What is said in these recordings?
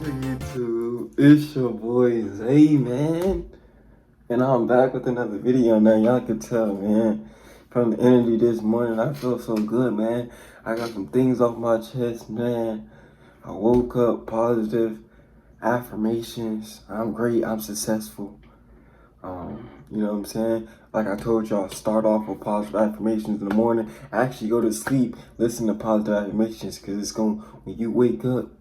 YouTube, it's your boy Zay, man, and I'm back with another video. Now y'all can tell, man, from the energy this morning, I feel so good, man. I got some things off my chest, man. I woke up positive, affirmations. I'm great, I'm successful. You know what I'm saying? Like I told y'all, start off with positive affirmations in the morning. Actually go to sleep, listen to positive affirmations, because it's going, when you wake up,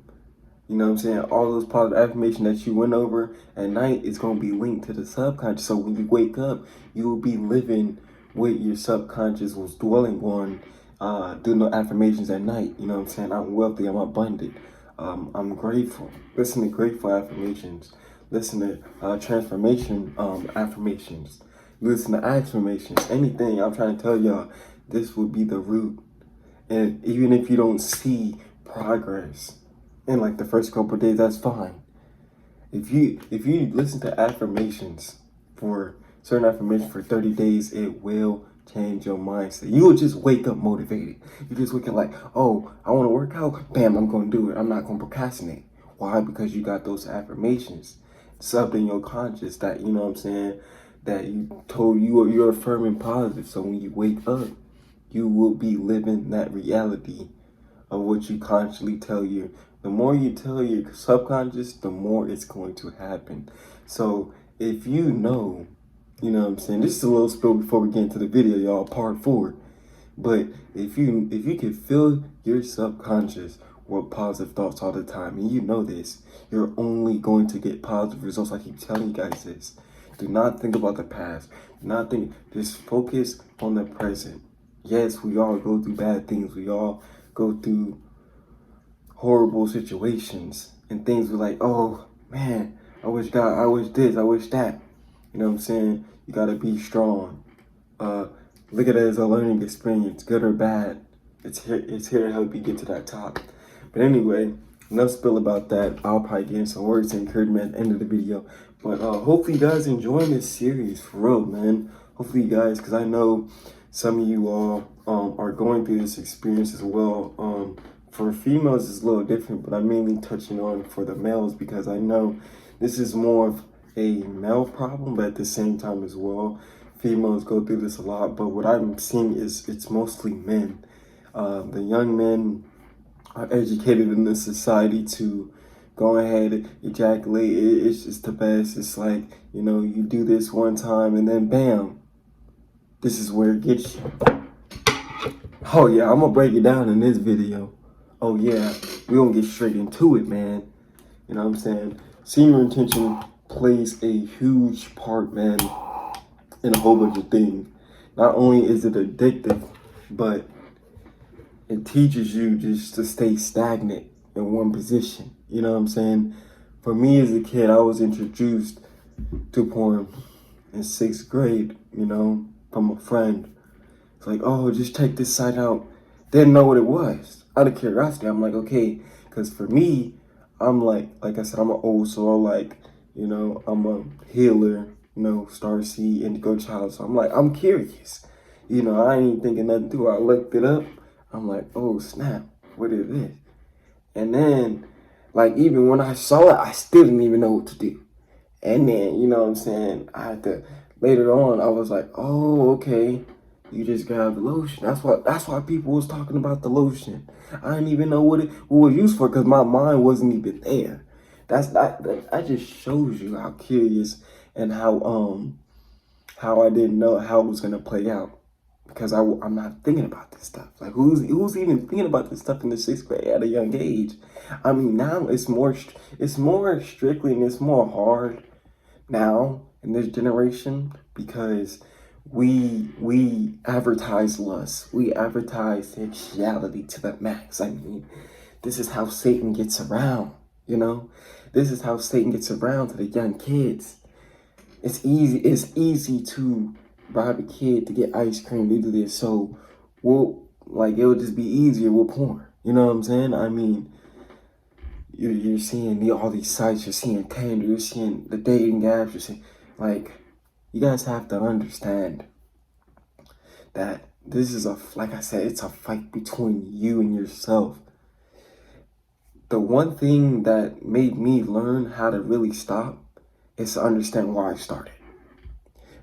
you know what I'm saying, all those positive affirmations that you went over at night is going to be linked to the subconscious. So when you wake up, you will be living what your subconscious was dwelling on, doing the affirmations at night. You know what I'm saying? I'm wealthy, I'm abundant, I'm grateful. Listen to grateful affirmations. Listen to transformation affirmations. Listen to affirmations. Anything. I'm trying to tell y'all, this will be the root. And even if you don't see progress in like the first couple of days, that's fine. If you listen to affirmations, for certain affirmations for 30 days, it will change your mindset. You will just wake up motivated. You just wake up like, oh, I want to work out. Bam, I'm going to do it. I'm not going to procrastinate. Why? Because you got those affirmations. It's up in your conscious that, you know what I'm saying, that you told you, you're affirming positive. So when you wake up, you will be living that reality of what you consciously tell you. The more you tell your subconscious, the more it's going to happen. So if you know, you know what I'm saying, this is a little spill before we get into the video, y'all, part 4. But if you can fill your subconscious with positive thoughts all the time, and you know this, you're only going to get positive results. I keep telling you guys this. Do not think about the past. Do not think, just focus on the present. Yes, we all go through bad things. We all go through horrible situations and things. We're like, oh man, I wish God, I wish this, I wish that. You know what I'm saying? You gotta be strong. Look at it as a learning experience, good or bad. It's here to help you get to that top. But anyway, enough spill about that. I'll probably get in some words of encouragement at the end of the video. But hopefully you guys enjoying this series, for real, man. Hopefully you guys, because I know some of you all are going through this experience as well. For females, it's a little different, but I'm mainly touching on for the males because I know this is more of a male problem, but at the same time as well, females go through this a lot. But what I'm seeing is it's mostly men. The young men are educated in this society to go ahead, ejaculate. It's just the best. It's like, you know, you do this one time and then bam, this is where it gets you. Oh yeah, I'm gonna break it down in this video. Oh yeah, we're gonna get straight into it, man. You know what I'm saying? Semen retention plays a huge part, man, in a whole bunch of things. Not only is it addictive, but it teaches you just to stay stagnant in one position. You know what I'm saying? For me as a kid, I was introduced to porn in 6th grade, you know, from a friend. It's like, oh, just check this site out. Didn't know what it was. Out of curiosity, I'm like, okay, because for me, I'm like I said, I'm an old soul, like, you know, I'm a healer, you know, Starseed, Indigo Child. So I'm like, I'm curious. You know, I ain't even thinking nothing through. I looked it up. I'm like, oh, snap, what is this? And then, like, even when I saw it, I still didn't even know what to do. And then, you know what I'm saying, I had to, later on, I was like, oh, okay. You just grab the lotion. That's why people was talking about the lotion. I didn't even know what was used for because my mind wasn't even there. That just shows you how curious and how I didn't know how it was gonna play out because I'm not thinking about this stuff. Like who's even thinking about this stuff in the 6th grade at a young age? I mean, now it's more strictly and it's more hard now in this generation because we advertise lust. We advertise sexuality to the max. I mean, this is how Satan gets around, you know? This is how Satan gets around to the young kids. It's easy to bribe a kid to get ice cream, to do this. So it'll just be easier with porn. You know what I'm saying? I mean, you're seeing all these sites, you're seeing Tinder, you're seeing the dating apps, you're seeing, like, you guys have to understand that this is like I said, it's a fight between you and yourself. the one thing that made me learn how to really stop is to understand why I started.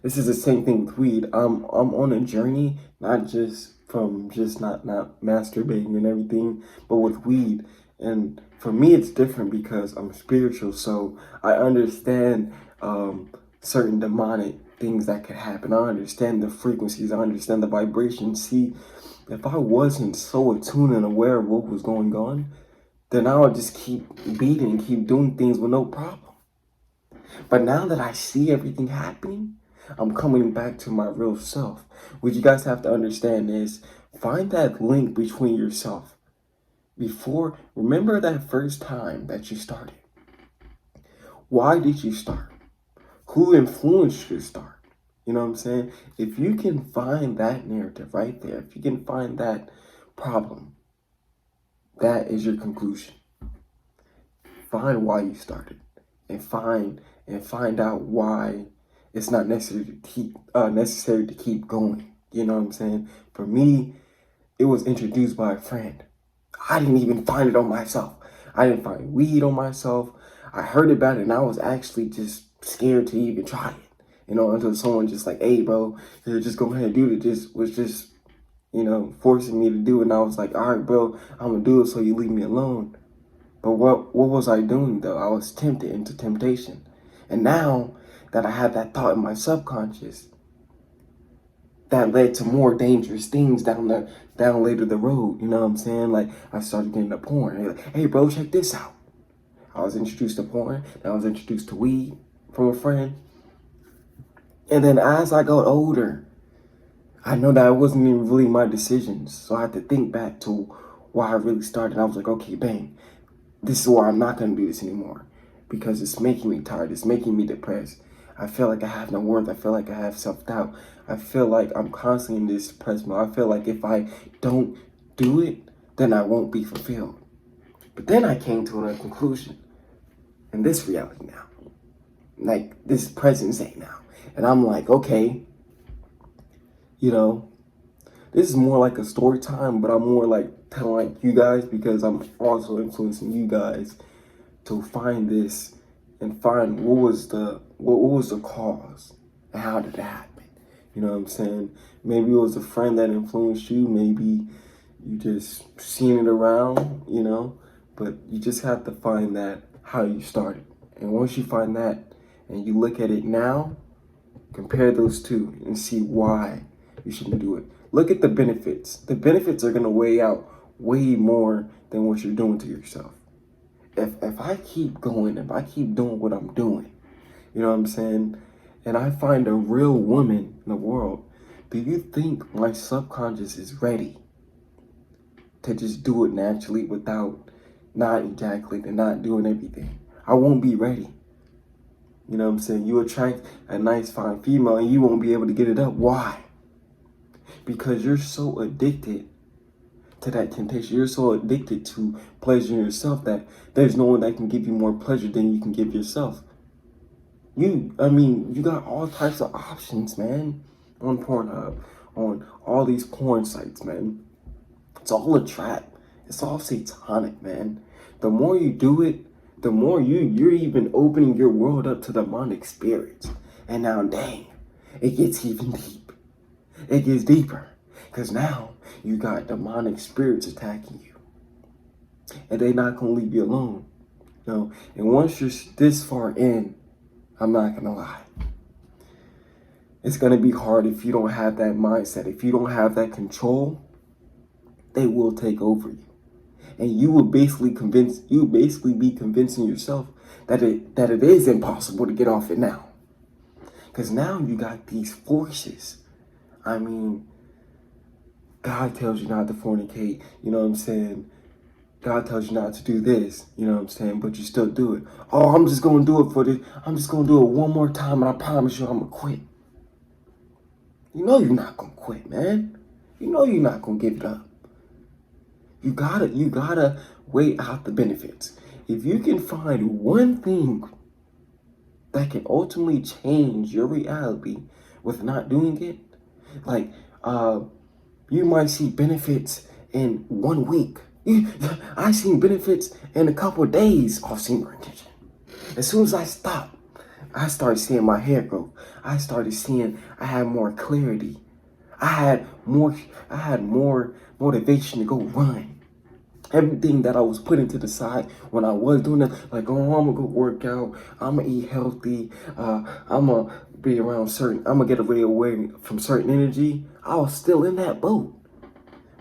This is the same thing with weed. I'm on a journey, not just from just not masturbating and everything, but with weed. And for me, it's different because I'm spiritual, so I understand certain demonic things that could happen. I understand the frequencies. I understand the vibrations. See, if I wasn't so attuned and aware of what was going on, then I would just keep beating and keep doing things with no problem. But now that I see everything happening, I'm coming back to my real self. What you guys have to understand is find that link between yourself. Remember that first time that you started. Why did you start? Who influenced you to start? You know what I'm saying? If you can find that narrative right there, if you can find that problem, that is your conclusion. Find why you started and find out why it's not necessary to keep going. You know what I'm saying? For me, it was introduced by a friend. I didn't even find it on myself. I didn't find weed on myself. I heard about it and I was actually just scared to even try it. You know, until someone just like, hey bro, just go ahead and do it. Just was just, you know, forcing me to do it. And I was like, all right, bro, I'm gonna do it so you leave me alone. But what was I doing though? I was tempted into temptation. And now that I had that thought in my subconscious, that led to more dangerous things down later the road. You know what I'm saying? Like I started getting into porn. Like, hey bro, check this out. I was introduced to porn. Then I was introduced to weed from a friend. And then as I got older, I know that it wasn't even really my decisions. So I had to think back to why I really started. I was like, okay, bang, this is why I'm not going to do this anymore. Because it's making me tired. It's making me depressed. I feel like I have no worth. I feel like I have self-doubt. I feel like I'm constantly in this depressed mode. I feel like if I don't do it, then I won't be fulfilled. But then I came to another conclusion. In this reality now. Like this present day now. And I'm like, okay, you know, this is more like a story time, but I'm more like telling like you guys because I'm also influencing you guys to find this and find what was the cause and how did it happen. You know what I'm saying? Maybe it was a friend that influenced you. Maybe you just seen it around, you know, but you just have to find that how you started. And once you find that and you look at it now, compare those two and see why you shouldn't do it. Look at the benefits. The benefits are going to weigh out way more than what you're doing to yourself. If I keep going, if I keep doing what I'm doing, you know what I'm saying, and I find a real woman in the world, do you think my subconscious is ready to just do it naturally without not ejaculating, not doing everything? I won't be ready. You know what I'm saying? You attract a nice, fine female and you won't be able to get it up. Why? Because you're so addicted to that temptation. You're so addicted to pleasuring yourself that there's no one that can give you more pleasure than you can give yourself. You got all types of options, man, on Pornhub, on all these porn sites, man. It's all a trap. It's all satanic, man. The more you do it, the more you're even opening your world up to demonic spirits. And now, dang, it gets even deep. It gets deeper. Because now you got demonic spirits attacking you. And they're not going to leave you alone. You know? And once you're this far in, I'm not going to lie, it's going to be hard if you don't have that mindset. If you don't have that control, they will take over you. And you will basically be convincing yourself that it is impossible to get off it now. Because now you got these forces. I mean, God tells you not to fornicate, you know what I'm saying? God tells you not to do this, you know what I'm saying? But you still do it. Oh, I'm just going to do it for this. I'm just going to do it one more time and I promise you I'm going to quit. You know you're not going to quit, man. You know you're not going to give it up. You gotta weigh out the benefits. If you can find one thing that can ultimately change your reality with not doing it, like you might see benefits in 1 week, I seen benefits in a couple of days off semen retention. As soon as I stopped, I started seeing my hair growth. I started seeing I had more clarity. I had more motivation to go run. Everything that I was putting to the side when I was doing it, like, oh, I'm gonna go work out, I'm gonna eat healthy, I'm gonna be around I'm gonna get away from certain energy. I was still in that boat.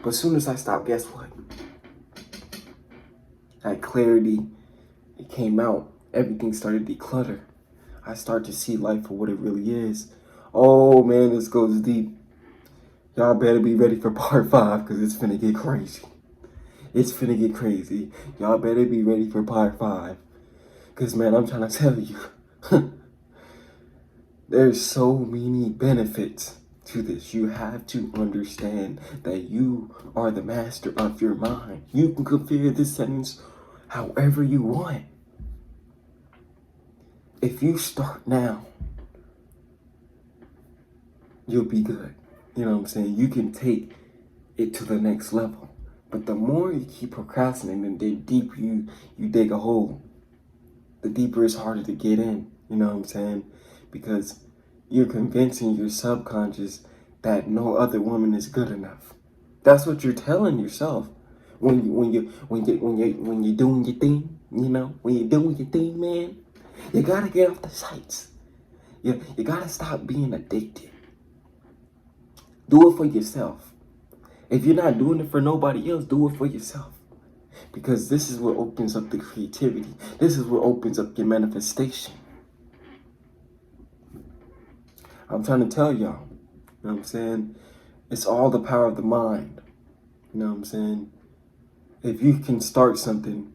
But as soon as I stopped, guess what? That clarity, it came out. Everything started to declutter. I started to see life for what it really is. Oh man, this goes deep. Y'all better be ready for part 5 because it's finna get crazy. It's finna get crazy. Y'all better be ready for part 5. Because man, I'm trying to tell you. There's so many benefits to this. You have to understand that you are the master of your mind. You can configure this sentence however you want. If you start now, you'll be good. You know what I'm saying? You can take it to the next level. But the more you keep procrastinating, the deeper you dig a hole. The deeper it's harder to get in. You know what I'm saying? Because you're convincing your subconscious that no other woman is good enough. That's what you're telling yourself when you're doing your thing. You know, when you're doing your thing, man, you gotta get off the sites. You gotta stop being addicted. Do it for yourself. If you're not doing it for nobody else, do it for yourself. Because this is what opens up the creativity. This is what opens up your manifestation. I'm trying to tell y'all, you know what I'm saying? It's all the power of the mind. You know what I'm saying? If you can start something,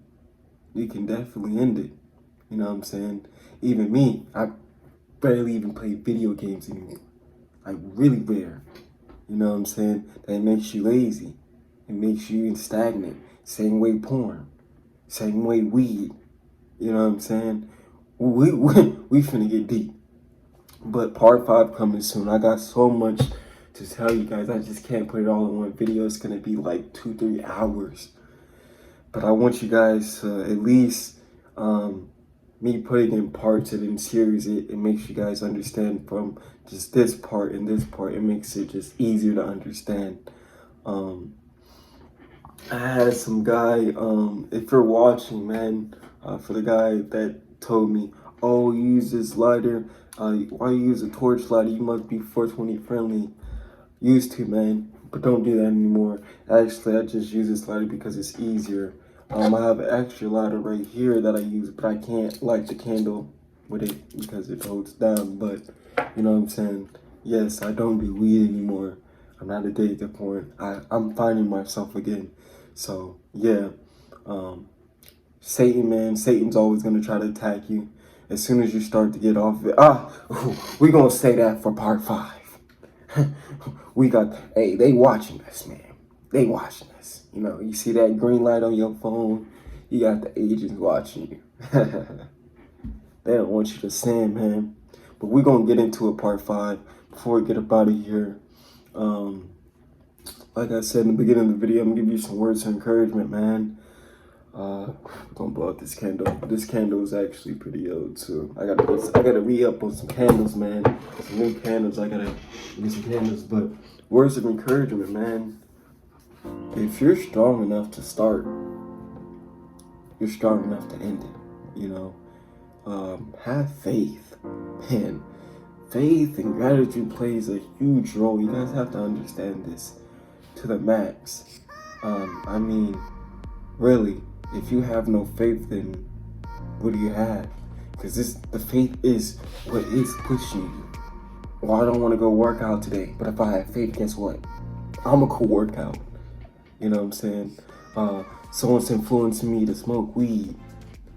you can definitely end it. You know what I'm saying? Even me, I barely even play video games anymore. Like really rare. You know what I'm saying? That makes you lazy. It makes you stagnant. Same way porn. Same way weed. You know what I'm saying? We finna get deep. But part 5 coming soon. I got so much to tell you guys. I just can't put it all in one video. It's gonna be like 2-3 hours. But I want you guys to at least me putting in parts and in series, it makes you guys understand from just this part and this part. It makes it just easier to understand. I had some guy, if you're watching, man, for the guy that told me, oh, you use this lighter, why you use a torch lighter? You must be 420 friendly. Used to, man, but don't do that anymore. Actually, I just use this lighter because it's easier. I have an extra lighter right here that I use, but I can't light the candle with it because it holds down. But you know what I'm saying? Yes, I don't do weed anymore. I'm not addicted to porn. I'm finding myself again. So yeah, Satan, man, Satan's always gonna try to attack you. As soon as you start to get off of it, we're gonna say that for part 5. They watching us, man. They watching us. You know, you see that green light on your phone, you got the agents watching you. They don't want you to sin, man. But we're gonna get into it part 5 before we get up out of here. Like I said in the beginning of the video, I'm gonna give you some words of encouragement, man. Don't blow out this candle. This candle is actually pretty old too. I gotta re-up on some candles, man. Some new candles. I gotta get some candles. But words of encouragement, man. If you're strong enough to start, you're strong enough to end it. You know, have faith, man. Faith and gratitude plays a huge role. You guys have to understand this to the max. I mean, really. If you have no faith, then what do you have? Because the faith is what is pushing you. Well, I don't want to go work out today, but if I have faith, guess what? I'm going to go work out. You know what I'm saying? Someone's influencing me to smoke weed.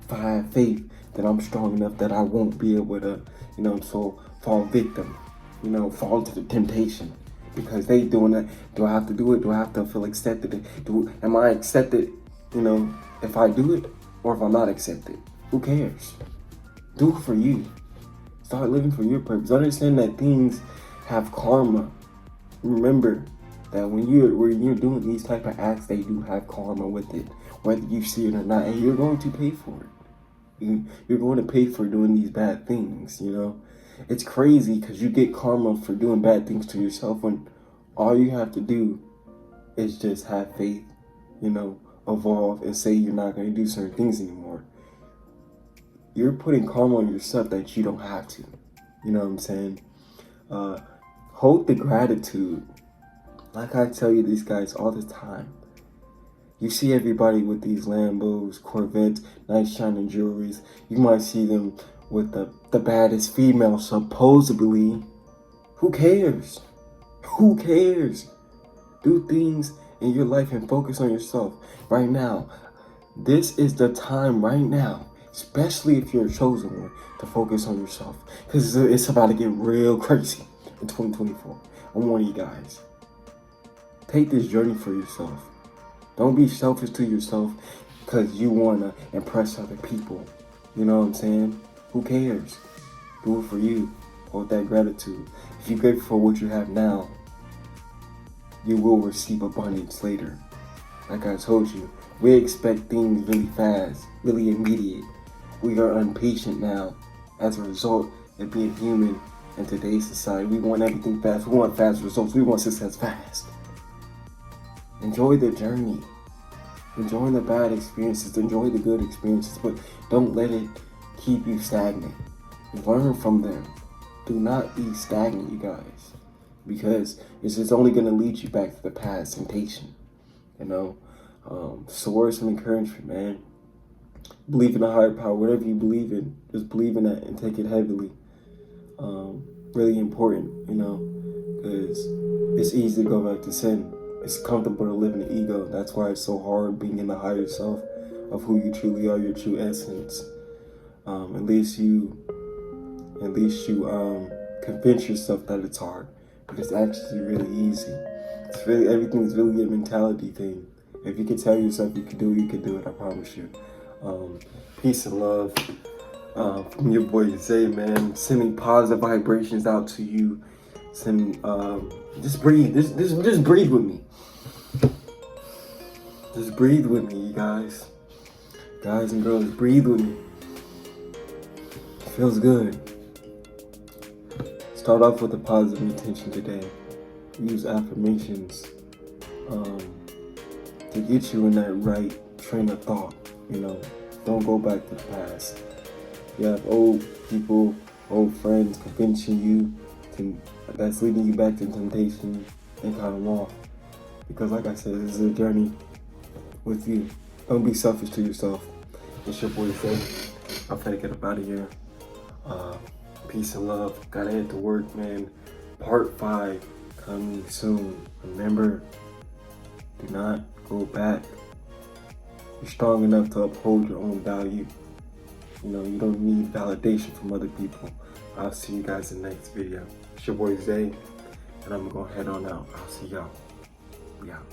If I have faith, then I'm strong enough that I won't be able to, you know, so fall victim, you know, fall into the temptation. Because they doing that. Do I have to do it? Do I have to feel accepted? Am I accepted, you know, if I do it or if I'm not accepted? Who cares? Do it for you. Start living for your purpose. Understand that things have karma. Remember, that when you're doing these type of acts, they do have karma with it, whether you see it or not, and you're going to pay for it. You're going to pay for doing these bad things, you know? It's crazy because you get karma for doing bad things to yourself when all you have to do is just have faith, you know, evolve and say you're not going to do certain things anymore. You're putting karma on yourself that you don't have to. You know what I'm saying? Hold the gratitude. Like I tell you these guys all the time. You see everybody with these Lambos, Corvettes, nice shining jewelries. You might see them with the baddest female, supposedly. Who cares? Who cares? Do things in your life and focus on yourself right now. This is the time right now, especially if you're a chosen one, to focus on yourself. Because it's about to get real crazy in 2024. I'm warning you guys. Take this journey for yourself. Don't be selfish to yourself because you want to impress other people. You know what I'm saying? Who cares? Do it for you. Hold that gratitude. If you're grateful for what you have now, you will receive abundance later. Like I told you, we expect things really fast, really immediate. We are impatient now as a result of being human in today's society. We want everything fast. We want fast results. We want success fast. Enjoy the journey. Enjoy the bad experiences. Enjoy the good experiences, but don't let it keep you stagnant. Learn from them. Do not be stagnant, you guys, because it's just only going to lead you back to the past, temptation. You know, so words some encouragement, man. Believe in a higher power. Whatever you believe in, just believe in that and take it heavily. Really important, you know, because it's easy to go back to sin. It's comfortable to live in the ego. That's why it's so hard being in the higher self of who you truly are, your true essence. At least you convince yourself that it's hard, but it's actually really easy. It's really, everything's really a mentality thing. If you can tell yourself you can do it, you can do it. I promise you. Peace and love from your boy Zay, man. Sending positive vibrations out to you. Just breathe. Just breathe with me. Just breathe with me, you guys. Guys and girls, breathe with me. It feels good. Start off with a positive intention today. Use affirmations to get you in that right train of thought. You know, don't go back to the past. You have old people, old friends convincing you that's leading you back to temptation, and cut them off. Because like I said, this is a journey with you. Don't be selfish to yourself. It's your boy Zay. I'm finna get up out of here. Peace and love. Gotta head to work, man. Part 5 coming soon. Remember, do not go back. You're strong enough to uphold your own value. You know, you don't need validation from other people. I'll see you guys in the next video. It's your boy Zay, and I'm gonna head on out. I'll see y'all. We out.